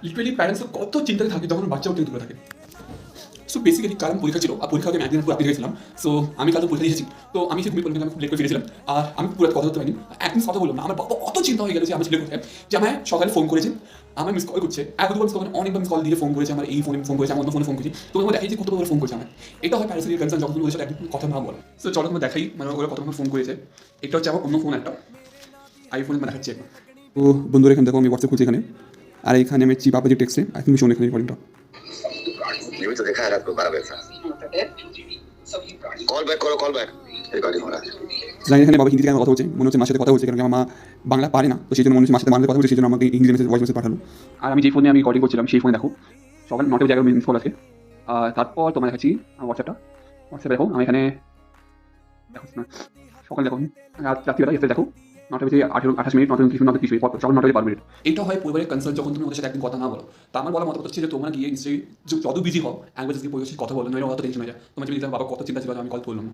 Literally প্যারেন্টসরা কত চিন্তায় থাকে যখন বাচ্চাও থেকে দূরে থাকে। সো বেসিক্যালি কারণ পরীক্ষা ছিল, আর পরীক্ষা আগে আমি একদিন পুরো আপডেট গেছিলাম। সো আমি কাল পরীক্ষা দিয়েছি, তো আমি সেই ঘুমিয়ে পরীক্ষা আমি লেট করে ফিরেছিলাম। আর আমি পুরো কথা বলতে পারিনি, একদিন কথা বললাম না। আমার বাবা অত চিন্তা হয়ে গেল যে আমার ছেলে কোথায়, যে আমায় সকালে ফোন করেছে, আমার মিস কল করছে, এক দুবার মিস কল, অনেকবার মিস কল দিয়ে ফোন করেছে, আমার এই ফোনে ফোন করেছে, আমার অন্য ফোনে ফোন করেছি। তো তোমার দেখাই যে কতবার ফোন করেছে আমার। এটা হয় প্যারেন্টসের কনসার্ন যখন তুমি ওদের সাথে একদিন কথা না বলো। সো চলো তোমার দেখাই মানে ওরা কতবার ফোন করেছে। এটা হচ্ছে আমার অন্য ফোন, একটা আইফোন দেখাচ্ছি একবার। তো বন্ধুরা এখানে দেখো আমি হোয়াটসঅ্যাপ খুলছি এখানে, আর এখানে আমি চিপ যে টেক্সটে এখন শোন এখানে রেকর্ডিংটা। ये भी तो देखा है रात को 12 बजे था। कॉल बैक करो, कॉल बैक रिकॉर्डिंग हो रहा है। জানি এখানে বাবা হিন্দিতে কেন কথা বলছে, মনে হচ্ছে মার সাথে কথা বলছে, কারণ আমার মা বাংলা পারে না, তো সেই জন্য মনে হচ্ছে মার সাথে বাংলাতে কথা বলছে, সেই জন্য আমাকে ইংরেজি মেসেজ ভয়েস মেসেজ পাঠালো। আর আমি যে ফোনে আমি রেকর্ডিং করছিলাম সেই ফোনে দেখো সকাল 9টা জায়গায় মিস কল আছে। আর তারপর তোমার দেখাচ্ছি হোয়াটসঅ্যাপে দেখো আমি এখানে দেখো না, সকাল দেখো রাত্রিবেলা এসে দেখো 9টা বেজে 28 মিনিট, 9:30 মিনিট, সকাল 9টা বেজে 12 মিনিট। এটা হয় পরিবারের কনসার্ন যখন তুমি ওদের সাথে একদিন কথা না বলো। তা আমার বলা মতামত হচ্ছে যে তোমরা গিয়ে নিশ্চয়ই যত বিজি হও একবার যদি পরিবারের সাথে কথা বলো, নইলে অত টেনশন হয়ে যায়। তোমার যদি বাবা কত চিন্তা ছিল আমি কল করলাম না।